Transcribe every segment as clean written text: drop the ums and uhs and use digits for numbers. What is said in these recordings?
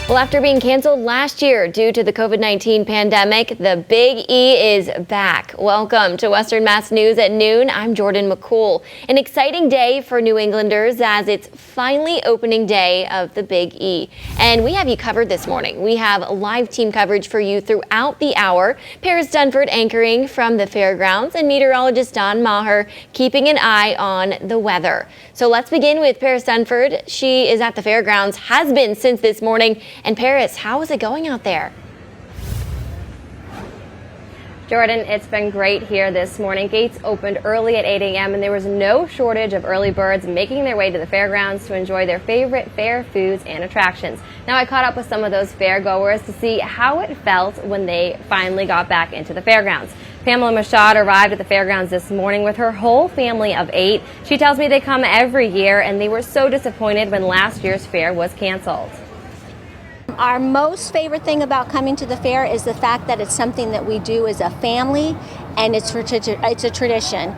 Well, after being canceled last year due to the COVID-19 pandemic, the Big E is back. Welcome to Western Mass News at noon. I'm Jordan McCool. An exciting day for New Englanders as it's finally opening day of the Big E. And we have you covered this morning. We have live team coverage for you throughout the hour. Paris Dunford anchoring from the fairgrounds and meteorologist Don Maher keeping an eye on the weather. So let's begin with Paris Dunford. She is at the fairgrounds, has been since this morning. And Paris, how is it going out there? Jordan, it's been great here this morning. Gates opened early at 8 a.m. and there was no shortage of early birds making their way to the fairgrounds to enjoy their favorite fair foods and attractions. Now, I caught up with some of those fairgoers to see how it felt when they finally got back into the fairgrounds. Pamela Machad arrived at the fairgrounds this morning with her whole family of 8. She tells me they come every year and they were so disappointed when last year's fair was canceled. Our most favorite thing about coming to the fair is the fact that it's something that we do as a family, and it's a tradition.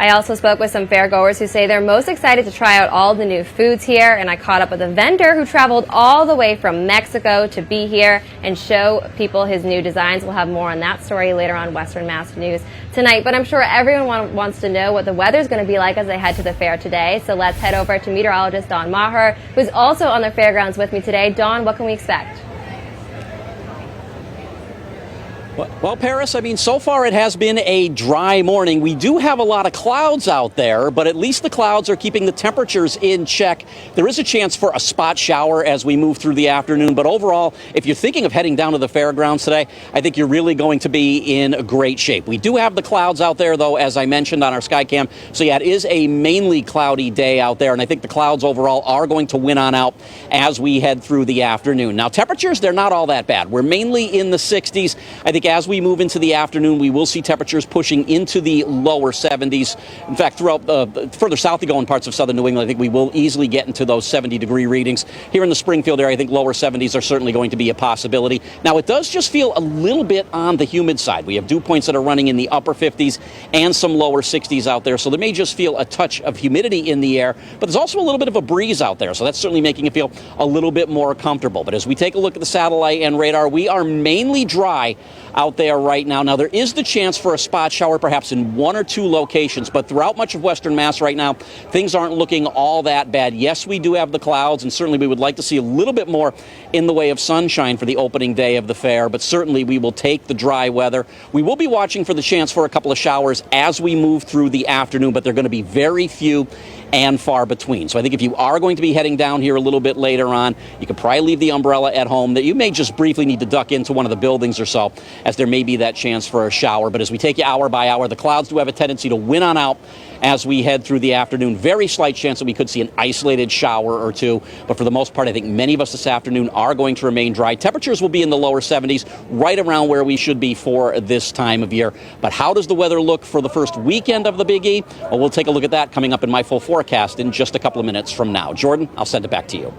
I also spoke with some fairgoers who say they're most excited to try out all the new foods here, and I caught up with a vendor who traveled all the way from Mexico to be here and show people his new designs. We'll have more on that story later on Western Mass News tonight, but I'm sure everyone wants to know what the weather's going to be like as they head to the fair today. So let's head over to meteorologist Don Maher, who's also on the fairgrounds with me today. Don, what can we expect? Well, Paris, so far it has been a dry morning. We do have a lot of clouds out there, but at least the clouds are keeping the temperatures in check. There is a chance for a spot shower as we move through the afternoon, but overall, if you're thinking of heading down to the fairgrounds today, I think you're really going to be in great shape. We do have the clouds out there, though, as I mentioned on our Skycam. So, yeah, it is a mainly cloudy day out there, and I think the clouds overall are going to win on out as we head through the afternoon. Now, temperatures, they're not all that bad. We're mainly in the 60s. I think as we move into the afternoon, we will see temperatures pushing into the lower 70s. In fact, throughout further south you go in parts of southern New England, I think we will easily get into those 70-degree readings. Here in the Springfield area, I think lower 70s are certainly going to be a possibility. Now, it does just feel a little bit on the humid side. We have dew points that are running in the upper 50s and some lower 60s out there, so there may just feel a touch of humidity in the air, but there's also a little bit of a breeze out there, so that's certainly making it feel a little bit more comfortable. But as we take a look at the satellite and radar, we are mainly dry out there right now. Now, there is the chance for a spot shower perhaps in one or two locations, but throughout much of Western Mass right now, things aren't looking all that bad. Yes, we do have the clouds, and certainly we would like to see a little bit more in the way of sunshine for the opening day of the fair, but certainly we will take the dry weather. We will be watching for the chance for a couple of showers as we move through the afternoon, but they're going to be very few and far between. So I think if you are going to be heading down here a little bit later on, you could probably leave the umbrella at home, that you may just briefly need to duck into one of the buildings or so, as there may be that chance for a shower. But as we take you hour by hour, the clouds do have a tendency to win on out as we head through the afternoon. Very slight chance that we could see an isolated shower or two, but for the most part, I think many of us this afternoon are going to remain dry. Temperatures will be in the lower 70s, right around where we should be for this time of year. But how does the weather look for the first weekend of the Big E? Well, we'll take a look at that coming up in my full forecast in just a couple of minutes from now. Jordan, I'll send it back to you.